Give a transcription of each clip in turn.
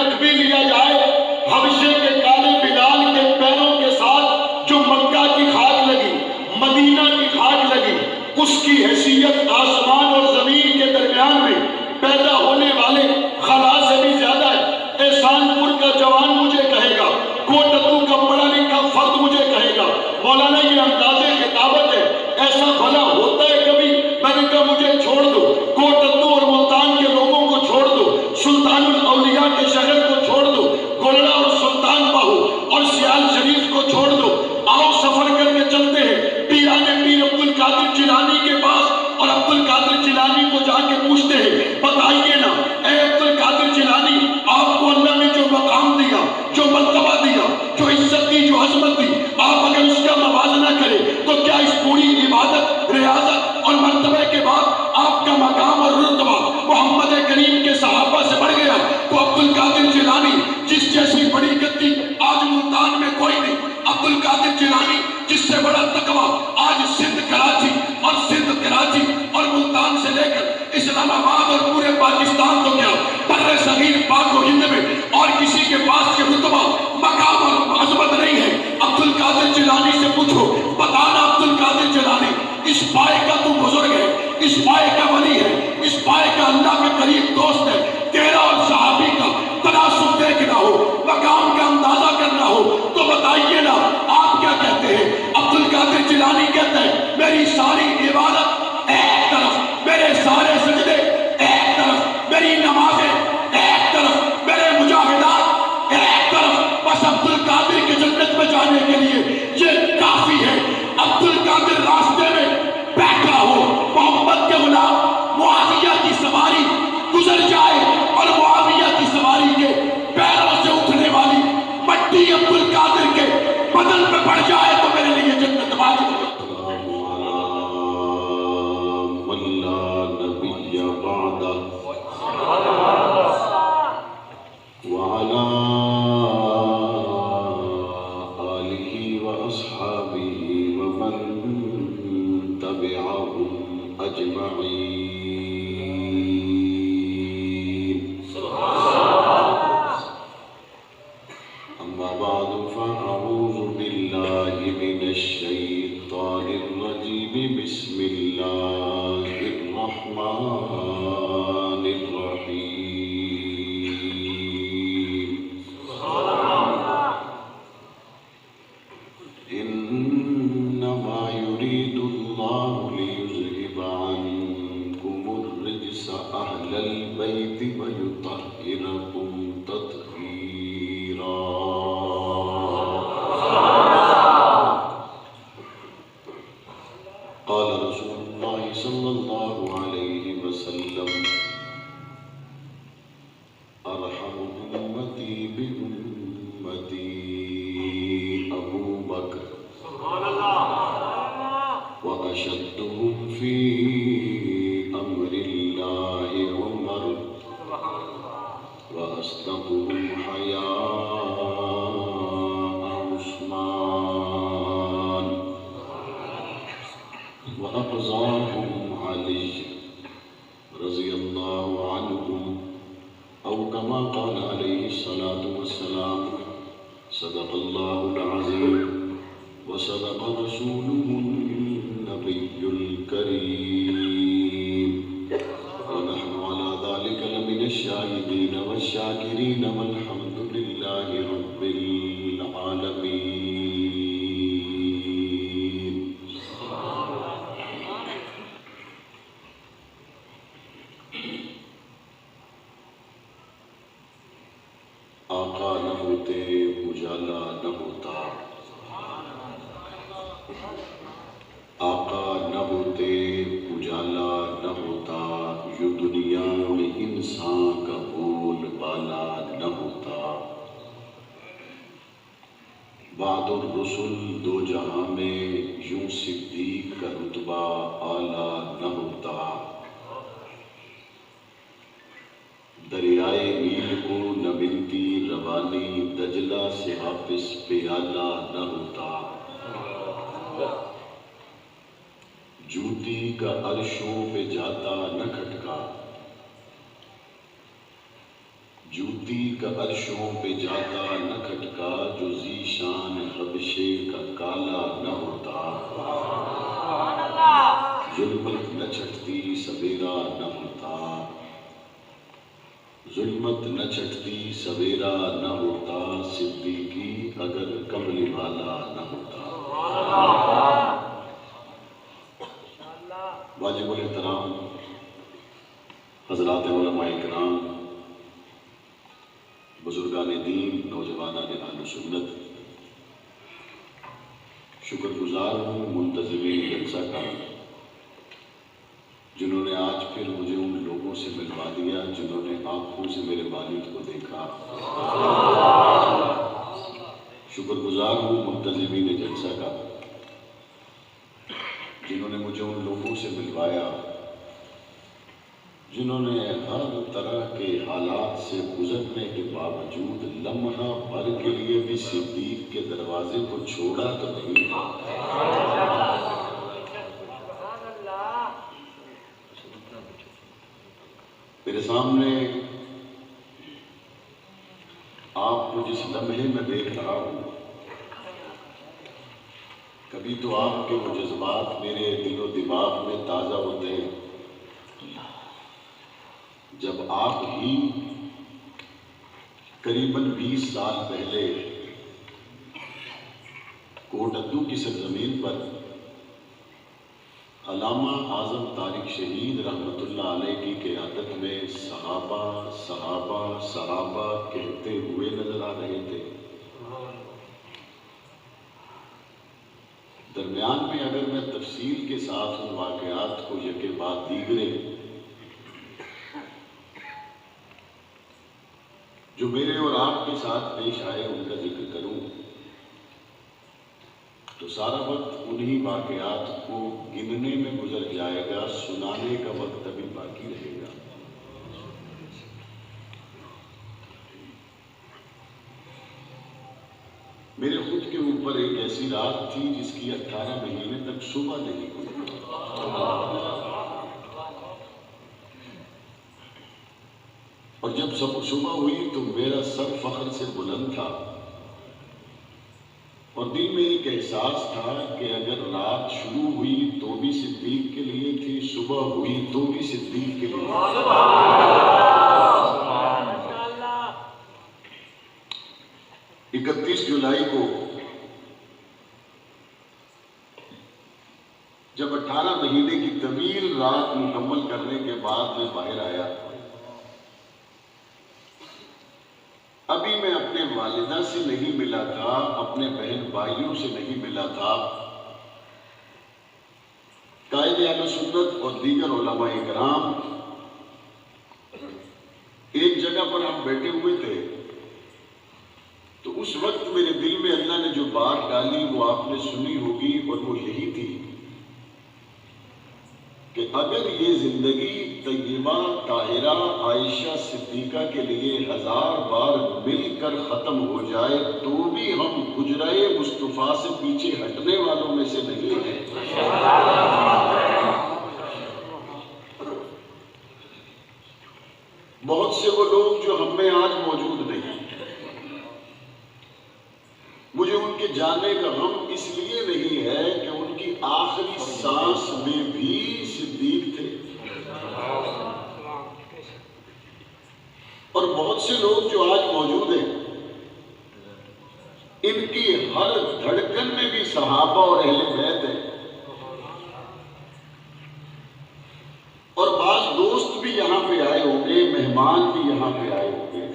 رکھ بھی لیا جائے، حبشے کے کالے بلال کے پیروں کے ساتھ جو مکہ کی خاک لگی، مدینہ کی خاک لگی، اس کی حیثیت آسمان اور زمین کے درمیان میں پیدا ہونے والے خلا سے بھی زیادہ ہے۔ احسان پور کا جوان مجھے کہے گا، کوٹتو کا پڑھا لکھا فرد مجھے کہے گا، مولانا یہ انداز خطابت ہے، ایسا بھلا ہوتا ہے کبھی؟ میں نے کہا مجھے چھوڑ دو، کوٹتو اور ملتان کے لوگوں کو چھوڑ دو، سلطان الاولیاء کے شہر کو چھوڑ دو، گولڑا اور سلطان باہو اور سیال شریف کو چھوڑ دو، آؤ سفر کر کے چلتے ہیں پیرانے پیر عبد القادر جیلانی کے پاس، اور عبد القادر جیلانی کو جا کے پوچھتے ہیں بتائیے نا اے عبد القادر جیلانی، آپ کو اللہ نے جو مقام دیا، جو مرتبہ دیا، جو عزت دی، جو عظمت دی، آپ اگر اس کا موازنہ کریں تو کیا اس پوری عبادت، ریاضت اور مرتبہ کے بعد آپ کا مقام اور رتبہ محمد کریم کے صحابہ سے بڑھ گیا؟ تو عبد القادر جیلانی جس جیسی بڑی گدی آج ملتان میں کوئی نہیں، عبد القادر جیلانی جس سے بڑا تقوی آج سندھ کراچی اور سندھ کراچی اور ملتان سے لے کر اسلام آباد اور پورے پاکستان تو کیا بر صغیر پاک و ہند میں اور کسی کے پاس یہ رتبہ، مقام اور عظمت نہیں ہے۔ عبد القادر جیلانی سے پوچھو، بتانا عبد القادر جیلانی، اس پائے کا تو بزرگ ہے، اس پائے کا ولی ہے، اس پائے کا اللہ کا قریب دوست ہے، تیرا اور صحابی کا تناسب دیکھنا ہو، مقام کا اندازہ کرنا ہو تو بتائیے نا آپ کیا کہتے ہیں؟ عبد القادر جیلانی کہتے ہیں میری ساری عبادت ایک طرف، میرے سارے سجدے ایک طرف، میری نمازیں ایک طرف، میرے مجاہدات ایک طرف، بس عبد القادر کے جنت میں جانے کے لیے یہ کافی ہے۔ عبد القادر راستے میں بیٹھا ہو، محمد کے غلام معاویہ کی سواری گزر جائے اور معاویہ کی سواری کے پیروں سے اٹھنے والی مٹی عبد القادر کے بدن پہ پڑ جائے تو میرے لیے جنت واجب ہے۔ وعلى آله وأصحابه ومن تبعهم أجمعين. أما بعد فأعوذ بالله من الشيطان الرجيم. بسم الله الرحمن الرحيم. إنما يريد الله ليذهب عنكم الرجس أهل البيت ويطهركم تطهيرا. قال رسول الله صلى الله عليه وسلم: أرحم أمتي بأمتي أبو بكر، وأشدهم في أمر الله عمر، وأصدقهم حياء عثمان، وأقظاهم علي رضي الله عنهم، أو كما قال عليه الصلاة والسلام: صدق الله العظيم وصدق رسوله النبي الكريم، ونحن على ذلك لمن الشاهدين والشاكرين، والحمد لله رب العالمين. آقا نہ ہوتے اجالا نہ ہوتا، آقا نہ ہوتے اجالا نہ ہوتا، یوں دنیا میں انسان کا بول بالا نہ ہوتا. بعد الرسل دو جہاں میں یوں صدیق کا رتبہ اعلیٰ نہ ہوتا. دریائے نیل کو نہ ملتی روانی، دجلہ سے حافظ پیالہ نہ ہوتا. جوتی کا عرشوں پہ جاتا نہ کھٹکا، جوتی کا عرشوں پہ جاتا نہ کھٹکا، جو ذیشان حبشے کا کالا نہ ہوتا۔ ظلمت نہ چھٹتی سویرا نہ ہوتا، ظلمت نہ چھٹتی سویرا نہ ہوتا، صدیقی اگر کملی والا نہ ہوتا۔ واجب الاحترام حضرات علماء کرام، بزرگان دین، نوجوانان اہل سنت، شکر گزار ہوں منتظمین جلسہ کا، جنہوں نے آج پھر مجھے ان لوگوں سے ملوا دیا جنہوں نے آنکھوں سے میرے والد کو دیکھا۔ شکر گزار ہوں منتظمین جلسہ کا، جنہوں نے مجھے ان لوگوں سے ملوایا جنہوں نے ہر طرح کے حالات سے گزرنے کے باوجود لمحہ بھر کے لیے بھی صدیق کے دروازے کو چھوڑا تو نہیں۔ میرے سامنے آپ کو جس لمحے میں دیکھ رہا ہوں، کبھی تو آپ کے وہ جذبات میرے دل و دماغ میں تازہ ہوتے ہیں جب آپ ہی قریباً 20 سال پہلے کوٹدو کی سرزمین پر علامہ اعظم طارق شہید رحمۃ اللہ علیہ کی قیادت میں صحابہ صحابہ صحابہ کہتے ہوئے نظر آ رہے تھے۔ درمیان میں اگر میں تفصیل کے ساتھ ان واقعات کو یکے بعد دیگرے جو میرے اور آپ کے ساتھ پیش آئے ان کا ذکر کروں تو سارا وقت انہی واقعات کو گننے میں گزر جائے گا، سنانے کا وقت ابھی باقی رہے گا۔ میرے خود کے اوپر ایک ایسی رات تھی جس کی 18 مہینے تک صبح نہیں ہوئی۔ اور جب صبح ہوئی تو میرا سر فخر سے بلند تھا اور دل میں ایک احساس تھا کہ اگر رات شروع ہوئی تو بھی صدیق کے لیے تھی، صبح ہوئی تو بھی صدیق کے لیے تھی۔ 31 جولائی کو جب 18 مہینے کی طویل رات مکمل کرنے کے بعد میں باہر آیا، ابھی میں اپنے والدہ سے نہیں ملا تھا، اپنے بہن بھائیوں سے نہیں ملا تھا، قائد اہل سنت اور دیگر علماء کرام ایک جگہ پر ہم بیٹھے ہوئے تھے، تو اس وقت میرے دل میں اللہ نے جو بات ڈالی وہ آپ نے سنی ہوگی، اور وہ یہی تھی کہ اگر یہ زندگی طیبہ طاہرہ عائشہ صدیقہ کے لیے 1000 بار مل کر ختم ہو جائے تو بھی ہم حجرہ مصطفیٰ سے پیچھے ہٹنے والوں میں سے نہیں ہیں۔ بہت سے وہ لوگ جو ہم میں آج موجود نہیں، مجھے ان کے جانے کا غم اس لیے نہیں ہے کہ ان کی آخری سانس میں بھی صدیق تھے، اور بہت سے لوگ جو آج موجود ہیں ان کی ہر دھڑکن میں بھی صحابہ اور اہل بیت ہیں، اور بعض دوست بھی یہاں پہ آئے ہوں گے، مہمان بھی یہاں پہ آئے ہوں گے۔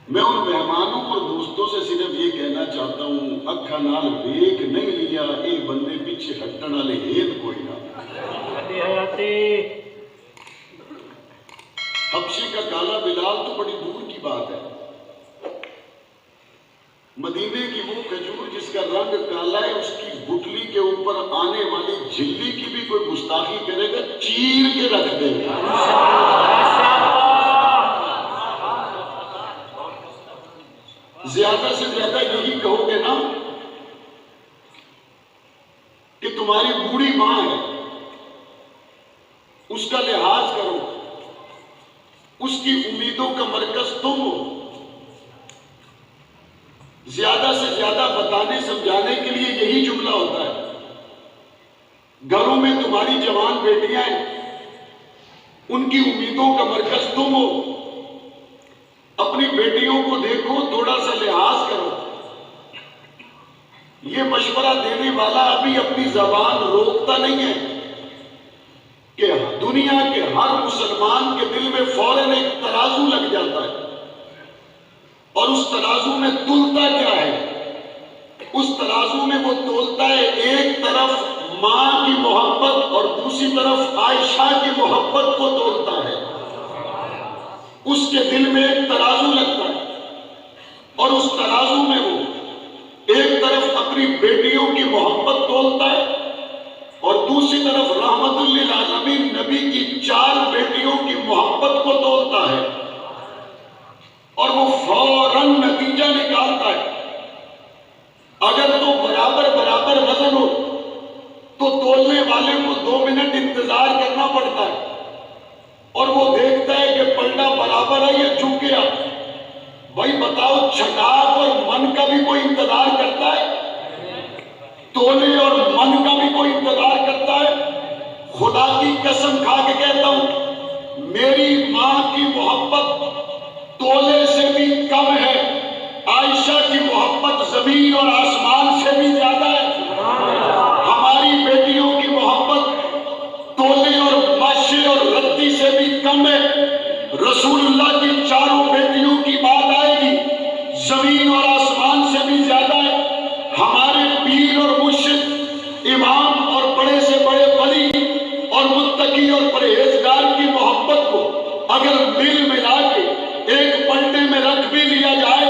میں ان مہمانوں اور دوستوں سے صرف یہ کہنا چاہتا ہوں، اکھا نال ویک نہیں لیا، اے بندے پیچھے ہٹن والے ہین کوئی نہ۔ حبشے کا کالا بلال تو بڑی دور کی بات ہے، مدینے کی وہ کھجور جس کا رنگ کالا ہے، اس کی گٹلی کے اوپر آنے والی جھلی کی بھی کوئی گستاخی کرے گا چیر کے رکھ دے گا۔ زیادہ سے زیادہ یہی کہو گے نا کہ تمہاری بوڑھی ماں ہے، اس کا لحاظ کرو، کی امیدوں کا مرکز تم ہو. زیادہ سے زیادہ بتانے سمجھانے کے لیے یہی جملہ ہوتا ہے. گھروں میں تمہاری جوان بیٹیاں ہیں، ان کی امیدوں کا مرکز تم ہو. اپنی بیٹیوں کو دیکھو، تھوڑا سا لحاظ کرو. یہ مشورہ دینے والا ابھی اپنی زبان روکتا نہیں ہے کہ دنیا کے ہر مسلمان کے دل میں فوراً ایک ترازو لگ جاتا ہے، اور اس ترازو میں تلتا کیا ہے؟ اس ترازو میں وہ تولتا ہے ایک طرف ماں کی محبت اور دوسری طرف عائشہ کی محبت کو تولتا ہے. اس کے دل میں ایک ترازو لگتا ہے، اور اس ترازو میں وہ ایک طرف اپنی بیٹیوں کی محبت تولتا ہے اور دوسری طرف رحمت للعالمین نبی کی 4 بیٹیوں کی محبت کو تولتا ہے، اور وہ فوراً نتیجہ نکالتا ہے. اگر تو برابر برابر وزن ہو تو تولنے والے کو 2 منٹ انتظار کرنا پڑتا ہے، اور وہ دیکھتا ہے کہ پلڑا برابر ہے یا جھک گیا. بھائی بتاؤ، چھٹاک اور من کا بھی کوئی انتظار کرتا ہے؟ تولے اور من کا بھی کوئی انتظار کرتا ہے؟ خدا کی قسم کھا کے کہتا ہوں، میری ماں کی محبت تولے سے بھی کم ہے، عائشہ کی محبت زمین اور آسمان سے بھی زیادہ ہے. ہماری بیٹیوں کی محبت تولے اور ماشے اور رتی سے بھی کم ہے. رسول اللہ کی 4 بیٹیوں کی بات آئے گی، زمین اور آسمان سے بھی زیادہ ہے. ہمارے پیر اور مرشد، امام اور بڑے سے بڑے ولی اور متقی اور پرہیزگار کی محبت کو اگر مل ملا کے ایک پلٹے میں رکھ بھی لیا جائے،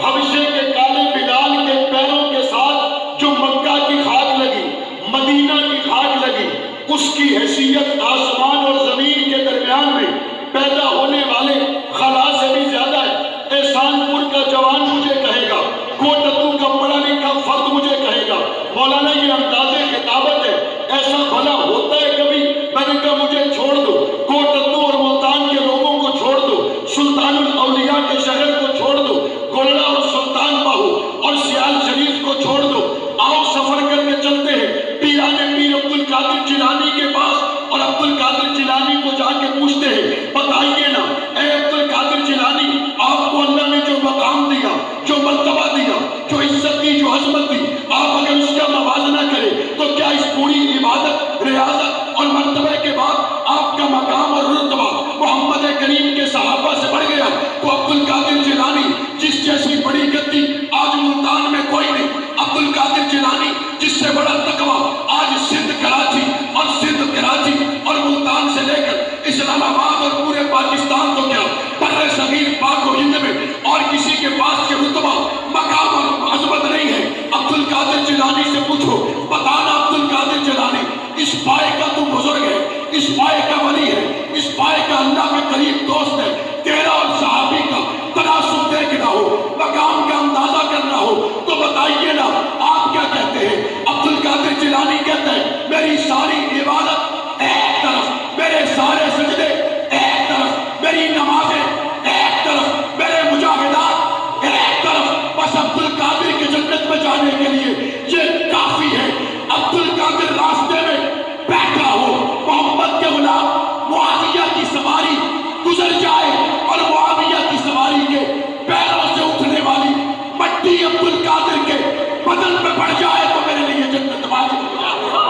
حبشے کے کالے بلال کے پیروں کے ساتھ جو مکہ کی خاک لگی، مدینہ کی خاک لگی، اس کی حیثیت آسمان اور زمین کے درمیان میں پیدا ہونے والے خلا سے بھی زیادہ ہے. احسان پور کا جوان مجھے کہے گا، کوٹتو کا پڑھا لکھا فرد مجھے کہے گا، مولانا یہ انداز خطابت ہے، ایسا بھلا ہوتا ہے کبھی؟ میں نے کہا مجھے چھوڑ دو، کوٹتو اور ملتان کے لوگوں کو چھوڑ دو، سلطان الاولیاء کے شہر کو چھوڑ دو، گولڑا اور سلطان باہو اور سیال شریف کو چھوڑ دو. آؤ سفر کر کے چلتے ہیں پیران پیر عبد القادر جیلانی کے پاس، اور عبد القادر جیلانی کو جا کے پوچھتے ہیں، بتائیے نا اے عبد القادر جیلانی، آپ کو اللہ نے جو مقام دیا، جو مرتبہ دیا، جو عزت دی، جو عظمت دی، آپ اگر اس کا موازنہ کریں تو کیا اس پوری عبادت، ریاضت اور مرتبہ کے بعد آپ کا مقام اور رتبہ محمد کریم کے صحابہ سے بڑھ گیا؟ تو عبد القادر جیلانی جس جیسی بڑی گدی آج ملتان میں کوئی نہیں، عبد القادر جیلانی جس سے بڑا تقویٰ آج سندھ کراچی اور سندھ کراچی اور ملتان سے لے کر اسلام آباد اور پورے پاکستان تو کیا بر صغیر پاک و ہند میں اور کسی کے پاس کے رتبہ، مقام اور عظمت نہیں ہے. عبد القادر جیلانی سے پوچھو، بتانا عبد القادر جیلانی، اس پائے کا تو بزرگ ہے، اس پائے کا ولی ہے، اس پائے کا اللہ کا قریب دوست ہے، تیرا اور صحابی کا تناسب دیکھنا ہو، مقام کا اندازہ کرنا ہو تو بتائیے نا آپ کیا کہتے ہیں؟ عبد القادر جیلانی کہتے ہیں میری ساری عبادت ایک طرف، میرے سارے سجدے ایک طرف، میری نمازیں ایک طرف، میرے مجاہدات ایک طرف، بس عبد القادر کی جنت میں جانے کے لیے یہ کافی ہے. عبد القادر راستے میں بیٹھا ہو، محمد کے غلام معاویہ کی سواری گزر جائے اور معاویہ کی سواری کے پیروں سے اٹھنے والی مٹی عبد القادر کے بدن پہ پڑ جائے تو میرے لیے جنت واجب ہو جاتی ہے.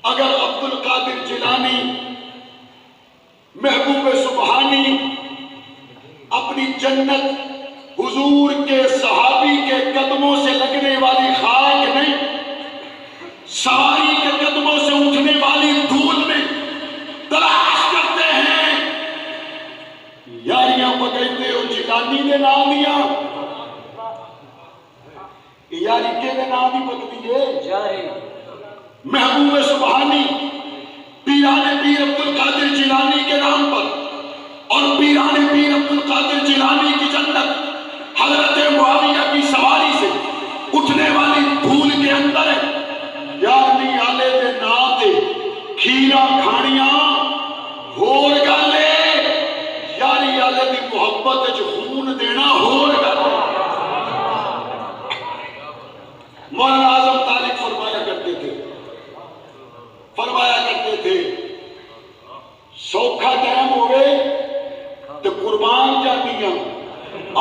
اگر عبد القادر جیلانی محبوب سبحانی اپنی جنت حضور کے صحابی کے قدموں سے لگنے والی یاری کے نام ہی پکتی ہے جاری محبوب سبحانی پیران پیر عبد القادر جیلانی کے نام پر، اور پیران پیر عبد القادر جیلانی کی جنت حضرت معاویہ کی سواری سے اٹھنے والی دھول کے اندر ہے۔ یارنی آلے دے ناتے کھیرا کھانیاں ہور گالے، یاری آلے دی محبت جو خون دینا ہور گالے۔ مولانا اعظم طارق فرمایا کرتے تھے سوکھا ٹائم ہوئے تو قربان جانیاں،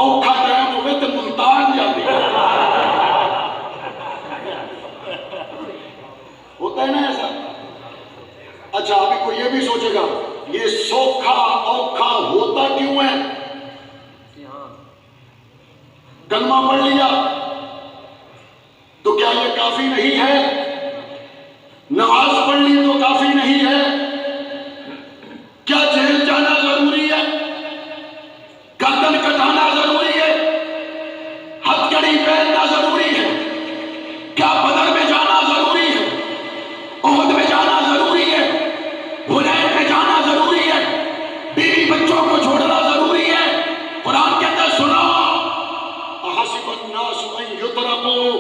اوکھا ٹائم ہوئے تو ملتان جانیاں۔ ہوتا ہے نا ایسا؟ اچھا ابھی کوئی یہ بھی سوچے گا یہ سوکھا اوکھا ہوتا کیوں ہے؟ کلمہ پڑھ لیا تو کیا یہ کافی نہیں ہے؟ نماز پڑھ لی تو کافی نہیں ہے؟ کیا جیل جانا ضروری ہے؟ گردن کٹانا ضروری ہے؟ ہتھکڑی پہننا ضروری ہے؟ کیا بدر میں جانا ضروری ہے؟ احد میں جانا ضروری ہے؟ حنین میں جانا ضروری ہے؟ بیوی بچوں کو چھوڑنا ضروری ہے؟ قرآن کے اندر سنا احسب الناس ان یترکوا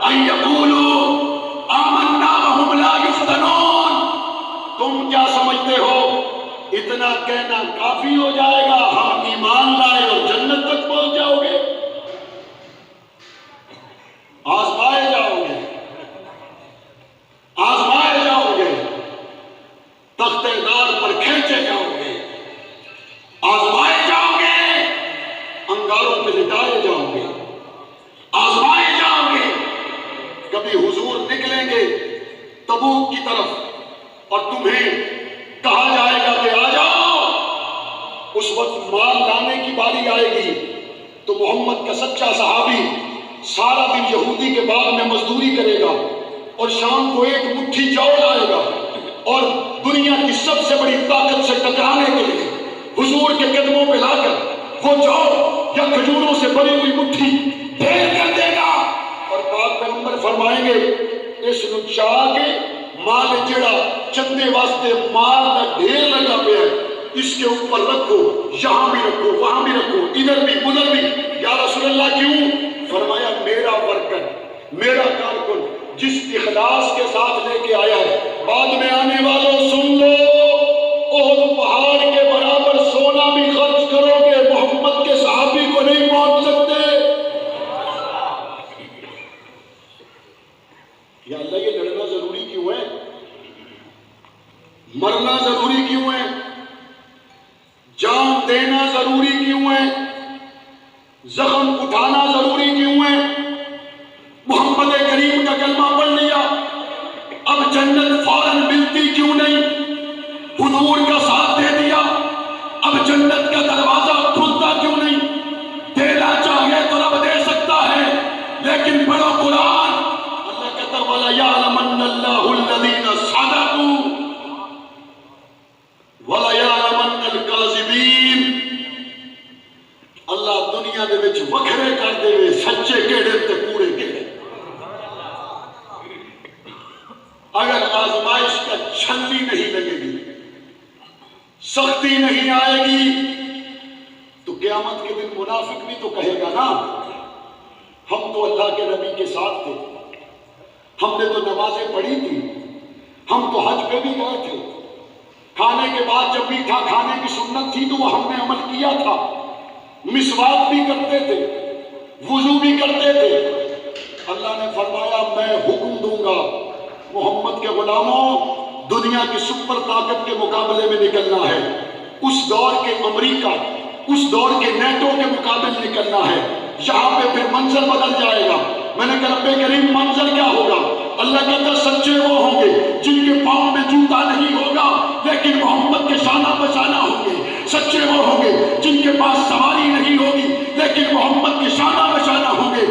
ان یقولوا آمنا وهم لا یفتنون۔ تم کیا سمجھتے ہو اتنا کہنا کافی ہو جائے گا ہم ایمان لائے اور جنت تک پہنچ جاؤ گے؟ آزمائے جاؤ گے، آزمائے جاؤ گے، تختے دار پر کھینچے جاؤ گے، آزمائے جاؤ گے، انگاروں پہ لٹائے جاؤ گے، آزمائے جاؤ گے۔ کبھی حضور نکلیں گے تبوک کی طرف اور تمہیں کہا جائے گا کہ آ جاؤ، اس وقت مال لانے کی باری آئے گی تو محمد کا سچا صحابی سارا دن یہودی کے باغ میں مزدوری کرے گا اور شام کو ایک مٹھی جو لائے گا اور دنیا کی سب سے بڑی طاقت سے ٹکرانے کے لیے حضور کے قدموں پہ لا کر وہ جو یا کھجوروں سے بری ہوئی مٹھی ڈھیر کر دے گا اور پاک پیغمبر فرمائیں گے اس نو چاہ کے مال جڑا چندے واسطے مال کا ڈھیر لگا پہ ہے اس کے اوپر رکھو، یہاں بھی رکھو وہاں بھی رکھو ادھر بھی ادھر بھی۔ یا رسول اللہ کیوں؟ فرمایا میرا ورکر میرا کارکن جس اخلاص کے ساتھ لے کے آیا ہے، بعد میں آنے والوں سن لو، احد پہاڑ کے برابر سونا بھی خرچ کرو گے محمد کے صحابی کو نہیں پہنچ سکتے۔ یا اللہ یہ لڑنا ضروری کیوں ہے؟ مرنا ضروری کیوں ہے؟ جان دینا ضروری کیوں ہے؟ زخم اٹھانا ضروری کیوں ہے؟ محمد کریم کا کلمہ پڑھ لیا اب جنت فوراً ملتی کیوں نہیں؟ حضور کا ساتھ دے دیا اب جنت کا دروازہ کھلتا کیوں نہیں؟ دینا چاہے تو رب دے سکتا ہے لیکن پڑھو قرآن، اللہ کہتا وَلَيَعْلَمَنَّ اللَّهُ الَّذِينَ صَدَقُوا وَلَيَعْلَمَنَّ الْكَاذِبِينَ۔ اللہ دنیا دے وچ وکھرے کر دے وے سچے کیڑے تے کوڑے کیڑے۔ اگر آزمائش کا چھلنی نہیں لگے گی، سختی نہیں آئے گی تو قیامت کے دن منافق بھی تو کہے گا نا ہم تو اللہ کے نبی کے ساتھ تھے، ہم نے تو نمازیں پڑھی تھی، ہم تو حج پہ بھی گئے تھے، کھانے کے بعد جب میٹھا کھانے کی سنت تھی تو وہ ہم نے عمل کیا تھا، مسواک بھی کرتے تھے، وضو بھی کرتے تھے۔ اللہ نے فرمایا میں حکم دوں گا محمد کے غلاموں دنیا کی سپر طاقت کے مقابلے میں نکلنا ہے، اس دور کے امریکہ اس دور کے نیٹو کے مقابلے نکلنا ہے، یہاں پہ پھر منظر بدل جائے گا۔ میں نے کہا رب کریم منظر کیا ہوگا؟ اللہ کہتا سچے وہ ہوں گے جن کے پاؤں میں جوتا نہیں ہوگا لیکن محمد کے شانہ بشانہ ہوں گے، سچے وہ ہوں گے جن کے پاس سواری نہیں ہوگی لیکن محمد کے شانہ بشانہ ہوں گے،